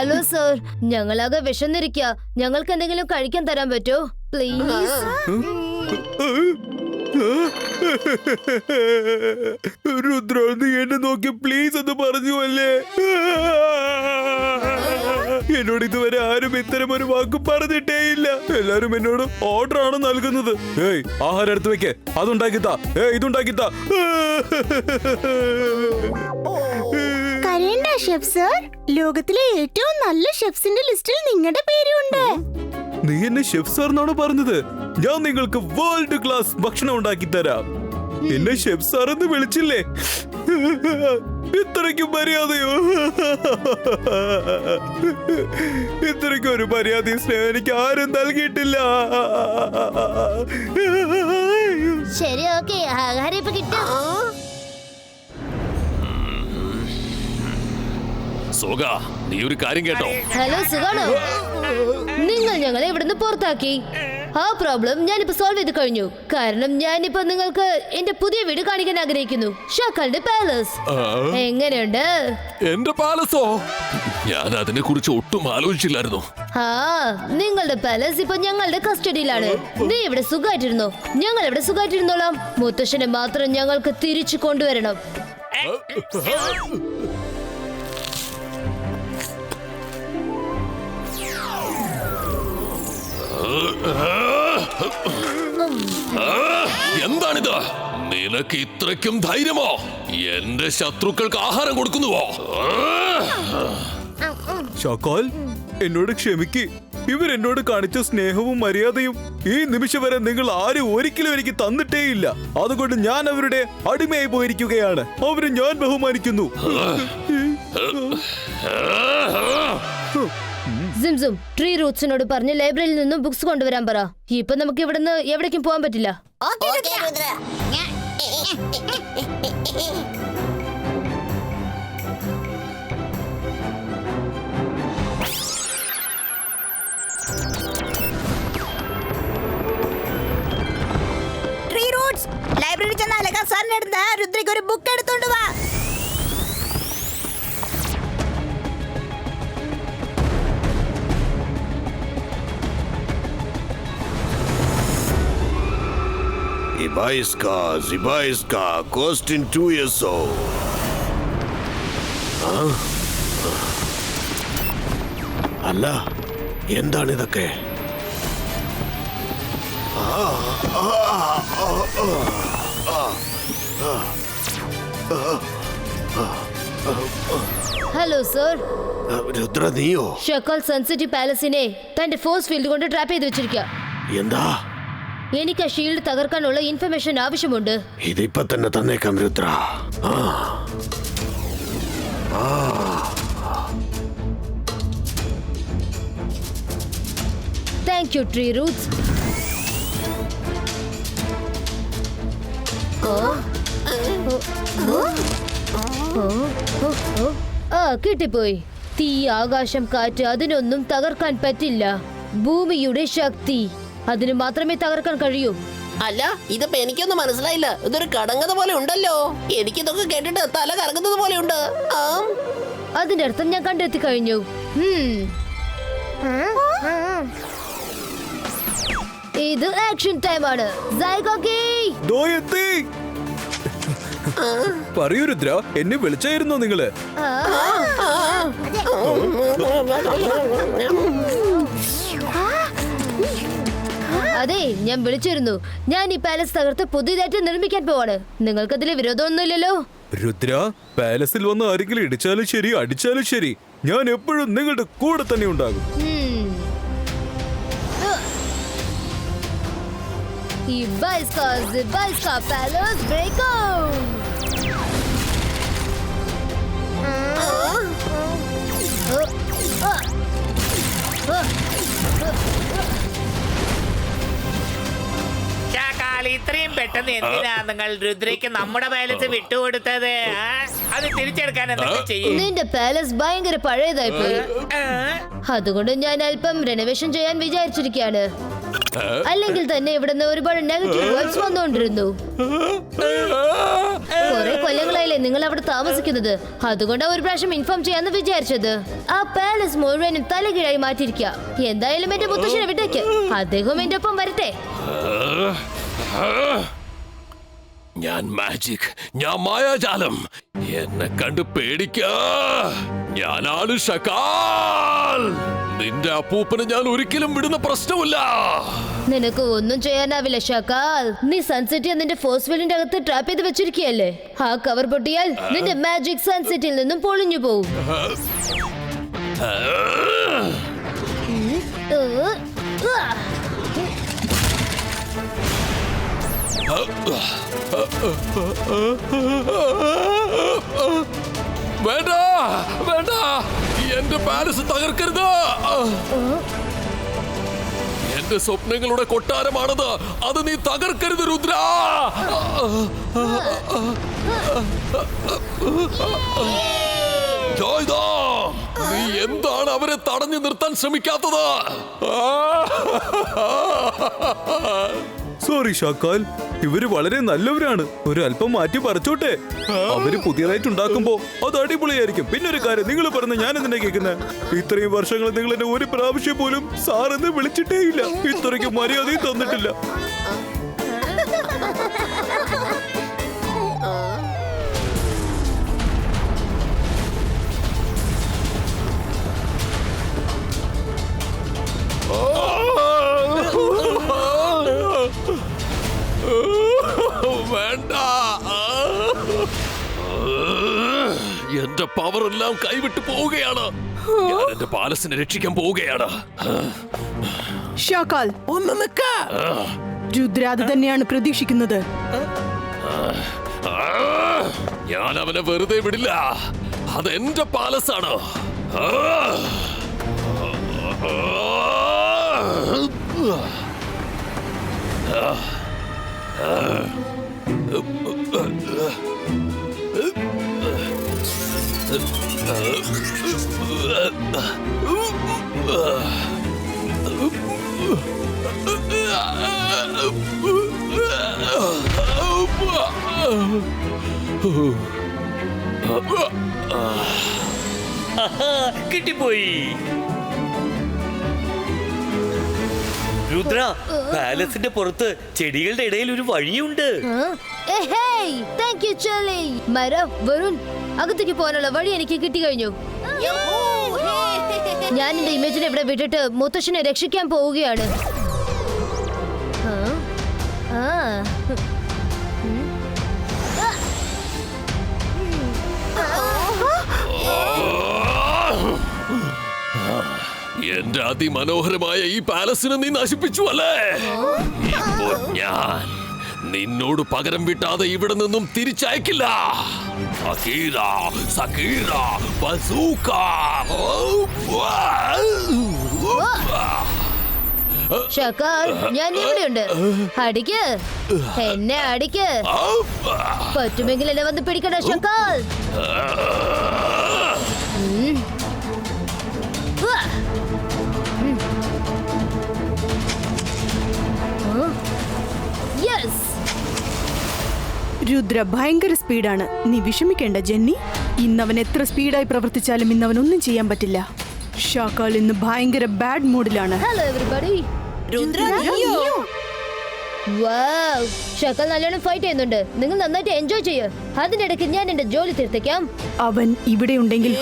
Hello sir, ഞങ്ങളാകെ വിശന്നിരിക്കുക. ഞങ്ങൾക്ക് എന്തെങ്കിലും കഴിക്കാൻ തരാൻ പറ്റോ പ്ലീസ്? രുദ്ര, നീ എന്നെ നോക്കി പ്ലീസ് എന്ന് പറഞ്ഞു അല്ലേ? എന്നോട് ഇതുവരെ ആരും ഇത്തരം ഒരു വാക്ക് പറഞ്ഞിട്ടേ ഇല്ല. എല്ലാരും എന്നോട് ഓർഡർ ആണ് നൽകുന്നത്. ഏയ്, ആഹാരം എടുത്തു വെക്കേ, അതുണ്ടാക്കിത്താ, ഇതുണ്ടാക്കിത്താ. കരയണ്ട ഷെഫ് സർ, ലോകത്തിലെ ഏറ്റവും നല്ല ഷെഫ്സിന്റെ ലിസ്റ്റിൽ നിങ്ങളുടെ പേരുണ്ട്. നീ എന്നെ ഷെഫ് സാർ എന്നാണോ പറഞ്ഞത്? ഞാൻ നിങ്ങൾക്ക് വേൾഡ് ക്ലാസ് ഭക്ഷണം ഉണ്ടാക്കി തരാം. എന്നെ ഷെഫ് സാർ എന്ന് വിളിച്ചില്ലേ? ഇത്രയ്ക്കും മര്യാദയോ? ഇത്രയ്ക്കും ഒരു മര്യാദയും സ്നേഹം എനിക്ക് ആരും നൽകിയിട്ടില്ല. ശരി, ഓക്കെ, ആഹാരം ഇപ്പൊ കിട്ടും. സോഗ, നീ ഒരു കാര്യം കേട്ടോ? ഹലോ, സുഖാണോ? നിങ്ങൾ ഞങ്ങളെ ഇവിടുന്ന് പുറത്താക്കി. ആ പ്രോബ്ലം ഞാനിപ്പോ സോൾവ് ചെയ്ത് കഴിഞ്ഞു. കാരണം ഞാനിപ്പോ നിങ്ങൾക്ക് എന്റെ പുതിയ വീട് കാണിക്കാൻ ആഗ്രഹിക്കുന്നു, ഷക്കലിന്റെ പാലസ്. എങ്ങനെയുണ്ട് എന്റെ പാലസോ? ഞാൻ അതിനെ കുറിച്ച് ഒട്ടും ആലോചിച്ചില്ലായിരുന്നു. ആ, നിങ്ങളുടെ പാലസ് ഇപ്പൊ ഞങ്ങളുടെ കസ്റ്റഡിയിലാണ്. നീ ഇവിടെ സുഖമായിട്ടിരുന്നോ? ഞങ്ങൾ ഇവിടെ സുഖമായിട്ടിരുന്നോളാം. മുത്തശ്ശനെ മാത്രം ഞങ്ങൾക്ക് തിരിച്ചു കൊണ്ടുവരണം. എന്താണിത്? നിനക്ക് ഇത്രയ്ക്കും ധൈര്യമോ? എന്റെ ശത്രുക്കൾക്ക് ആഹാരം കൊടുക്കുന്നുവോ? ഷാക്കോൽ, എന്നോട് ക്ഷമിക്ക്. ഇവരെന്നോട് കാണിച്ച സ്നേഹവും മര്യാദയും ഈ നിമിഷം വരെ നിങ്ങൾ ആരും ഒരിക്കലും എനിക്ക് തന്നിട്ടേയില്ല. അതുകൊണ്ട് ഞാൻ അവരുടെ അടിമയായി പോയിരിക്കുകയാണ്. അവരെ ഞാൻ ബഹുമാനിക്കുന്നു. സിംസും, ട്രീ റൂട്ട്സിനോട് പറഞ്ഞ് ലൈബ്രറിയിൽ നിന്നും ബുക്സ് കൊണ്ടുവരാൻ പറ. ഇപ്പൊ നമുക്ക് ഇവിടുന്ന് എവിടേക്കും പോകാൻ പറ്റില്ല. ട്രീ റൂട്ട്സ്, ലൈബ്രറി ചെന്ന അലക സാറിന്റെ അടുത്ത് രുദ്രയ്ക്ക് ഒരു ബുക്ക് എടുത്തോണ്ട് വാ. Zibaiska, cost in 2 years old. അല്ല, എന്താണിതൊക്കെ? Hello sir. രുദ്ര, നീയോ? ഷക്കൽ സൺസിറ്റി പാലസിനെ തന്റെ ഫോഴ്സ് ഫീൽഡ് കൊണ്ട് ട്രാപ്പ് ചെയ്ത് വെച്ചിരിക്കുക. എന്താ? എനിക്ക് ആ ഷീൽഡ് തകർക്കാനുള്ള ഇൻഫർമേഷൻ ആവശ്യമുണ്ട്. ഇതിപ്പോ തന്നെ തന്നേക്കാം Rudra. Thank you tree roots. കിട്ടിപ്പോയി. തീ, ആകാശം, കാറ്റ്, അതിനൊന്നും തകർക്കാൻ പറ്റില്ല. ഭൂമിയുടെ ശക്തി, അതിന് മാത്രമേ തകർക്കാൻ കഴിയൂ. അല്ല, ഇതിപ്പോ എനിക്കൊന്നും മനസ്സിലായില്ല. ഇതൊരു കടങ്കഥ പോലെ ഉണ്ടല്ലോ. എനിക്കിതൊക്കെ കേട്ടിട്ട് തല കറങ്ങുന്നത് പോലെ ഉണ്ട്. അതിന്റെ അർത്ഥം ഞാൻ കണ്ടെത്തി കഴിഞ്ഞു. ഇത് ആക്ഷൻ ടൈം ആണ്. പറയൂ രുദ്ര, എന്നെ വിളിച്ചായിരുന്നോ നിങ്ങള്? അതെ, ഞാൻ വിളിച്ചിരുന്നു. ഞാൻ ഈ പാലസ് തകർത്ത് പുതിയതായിട്ട് നിർമ്മിക്കാൻ പോവാണ്. നിങ്ങൾക്കതിൽ വിരോധമൊന്നുമില്ലല്ലോ? രുദ്ര, പാലസിൽ വന്ന് ആരെങ്കിലും ഇടിച്ചാലും ശരി, അടിച്ചാലും ശരി, ഞാൻ എപ്പോഴും നിങ്ങളുടെ കൂടെ തന്നെ ഉണ്ടാകും. Palace break out. ഇത്രയും പെട്ടെന്ന് എന്തിനാ നിങ്ങൾ രുദ്രയ്ക്ക് നമ്മുടെ പാലസ് വിട്ടുകൊടുത്തത്? അത് തിരിച്ചെടുക്കാൻ എന്തെങ്കിലും ചെയ്യും. നിന്റെ പാലസ് ഭയങ്കര പഴയതായി പോയി. അതുകൊണ്ട് ഞാൻ അല്പം റെനോവേഷൻ ചെയ്യാൻ വിചാരിച്ചിരിക്കുകയാണ്. അല്ലെങ്കിൽ തന്നെ ഇവിടുന്ന് ഒരുപാട് നെഗറ്റീവ് വൈബ്സ് വന്നുകൊണ്ടിരുന്നു. കുറെ കൊല്ലങ്ങളായില്ലേ നിങ്ങൾ അവിടെ താമസിക്കുന്നത്. അതുകൊണ്ടാ ഒരു പ്രാവശ്യം ഇൻഫോം ചെയ്യാന്ന് വിചാരിച്ചത്. ആ പാലസ് മുഴുവനും തലകീഴായി മാറ്റിയിരിക്കുക. എന്തായാലും എന്റെ മുത്തശ്ശനെ വിട്ടേക്ക്, അദ്ദേഹം എന്റെ ഒപ്പം വരട്ടെ. ഞാൻ മാജിക്, ഞാൻ മായാജാലം. എന്നെ കണ്ട് പേടിക്കാ. ഞാനാണ് ഷക്കാൽ. നിന്റെ അപ്പൂപ്പനെ ഞാൻ ഒരിക്കലും വിടുന്ന പ്രശ്നമില്ല. നിനക്ക് ഒന്നും ചെയ്യാനാവില്ല ഷക്കാൽ. നീ സൺസെറ്റ് നിന്റെ ഫോഴ്സ് ഫീൽഡിന്റെ അകത്ത് ട്രാപ്പ് ചെയ്ത് വെച്ചിരിക്കുകയല്ലേ. ആ കവർ പൊട്ടിയാൽ നിന്റെ മാജിക് സൺസെറ്റിൽ നിന്നും പൊളിഞ്ഞു പോകും. വേണ്ട വേണ്ട, എന്റെ പാലസ് തകർക്കരുത്. എന്റെ സ്വപ്നങ്ങളുടെ കൊട്ടാരമാണത്, അത് നീ തകർക്കരുത് രുദ്ര. നീ എന്താണ് അവരെ തടഞ്ഞു നിർത്താൻ ശ്രമിക്കാത്തത്? സോറി ഷാക്കാൽ, ഇവര് വളരെ നല്ലവരാണ്. ഒരു അല്പം മാറ്റി പറിച്ചോട്ടെ. അവര് പുതിയതായിട്ട് ഉണ്ടാക്കുമ്പോ അത് അടിപൊളിയായിരിക്കും. പിന്നെ ഒരു കാര്യം, നിങ്ങൾ പറഞ്ഞ ഞാൻ എന്തിനാ കേൾക്കുന്നത്? ഇത്രയും വർഷങ്ങൾ നിങ്ങൾ എന്നെ ഒരു പ്രാവശ്യം പോലും സാറെന്ന് വിളിച്ചിട്ടേ ഇല്ല. ഇത്രയ്ക്ക് മര്യാദയും തന്നിട്ടില്ല. വേണ്ട, എന്റെ പവർ എല്ലാം കൈവിട്ട് പോവുകയാണ്. ഞാൻ എന്റെ പാലസിനെ രക്ഷിക്കാൻ പോവുകയാണ്. ഷാക്കാൽ, ഒന്ന് നിക്ക. രുദ്ര അത് തന്നെയാണ് പ്രതീക്ഷിക്കുന്നത്. ഞാൻ അവനെ വെറുതെ വിടില്ല. അത് എന്റെ പാലസാണ്. കിട്ടിപ്പോയി. രുദ്ര, പാലസിന്റെ പുറത്ത് ചെടികളുടെ ഇടയിൽ ഒരു വഴിയുണ്ട്. വരുൺ, അകത്തേക്ക് പോകാനുള്ള വഴി എനിക്ക് കിട്ടി കഴിഞ്ഞു. ഞാൻ എന്റെ ഇമേജിനെ ഇവിടെ വിട്ടിട്ട് മുത്തശ്ശനെ രക്ഷിക്കാൻ പോവുകയാണ്. എന്റെ അതിമനോഹരമായ ഈ പാലസിനെ നീ നശിപ്പിച്ചു അല്ലേ? ഇപ്പോൾ ഞാൻ നിന്നോട് പകരം വിട്ടാതെ ഇവിടെ നിന്നും തിരിച്ചയക്കില്ല. സക്കീറ, സക്കീറ, ബസൂക്ക. ഷക്കാൽ, ഞാൻ ഇവിടെയുണ്ട്. അടിക്ക്, എന്നെ അടിക്ക്. പറ്റുമെങ്കിൽ എന്നെ വന്ന് പിടിക്കണ ഷക്കാൽ. രുദ്ര ഭയങ്കര സ്പീഡാണ്. നീ വിഷമിക്കേണ്ട ജെന്നി. ഇന്നവൻ എത്ര സ്പീഡായി പ്രവർത്തിച്ചാലും ഇന്നവനൊന്നും ചെയ്യാൻ പറ്റില്ല. ഷാക്കാൽ ഇന്ന് ഭയങ്കര ബാഡ് മൂഡിലാണ്. Hello everybody. വാവ്, ഷക്കാൽ നല്ലോണം ഫൈറ്റ് ചെയ്യുന്നുണ്ട്. നിങ്ങൾ നന്നായിട്ട് എൻജോയ് ചെയ്യ്. അതിനിടയ്ക്ക് ഞാൻ എന്റെ ജോലി തീർത്തേക്കാം. അവൻ ഇവിടെ ഉണ്ടെങ്കിൽ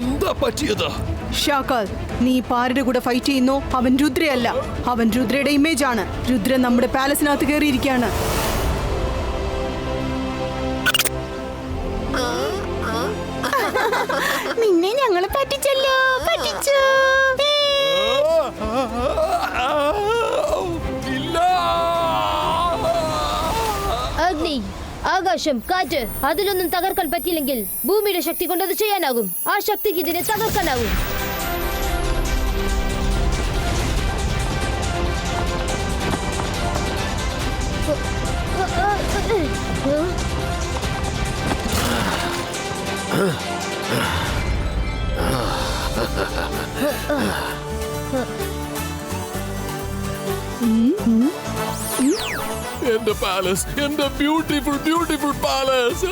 എന്താ പറ്റിയത്? ഷാക്കാൽ, നീ പാരുടെ കൂടെ ഫൈറ്റ് ചെയ്യുന്നു. അവൻ രുദ്രയല്ല, അവൻ രുദ്രയുടെ ഇമേജ് ആണ്. രുദ്ര നമ്മുടെ പാലസിനകത്ത് കയറിയിരിക്കുകയാണ്. നിന്നെ ഞങ്ങള് പറ്റിച്ചല്ലോ, പറ്റിച്ചു. അഗ്നി, ആകാശം, കാറ്റ്, അതിലൊന്നും തകർക്കാൻ പറ്റിയില്ലെങ്കിൽ ഭൂമിയുടെ ശക്തി കൊണ്ട് അത് ചെയ്യാനാകും. ആ ശക്തിക്ക് ഇതിനെ തകർക്കാനാകും. എന്റെ പാലസ്, എന്റെ ബ്യൂട്ടിഫുൾ ബ്യൂട്ടിഫുൾ പാലസ്.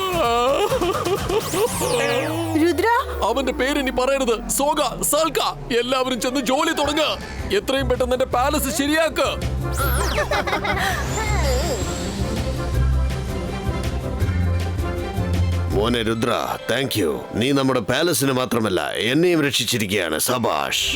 രുദ്ര അവന്റെ പേര് ഇനി പറയരുത്. സോഗ, സൽക്ക, എല്ലാവരും ചെന്ന് ജോലി തുടങ്ങുക. എത്രയും പെട്ടെന്ന് എന്റെ പാലസ് ശരിയാക്ക്. മോനെ രുദ്ര, താങ്ക് യു. നീ നമ്മുടെ പാലസിന് മാത്രമല്ല എന്നെയും രക്ഷിച്ചിരിക്കുകയാണ്. സബാഷ്.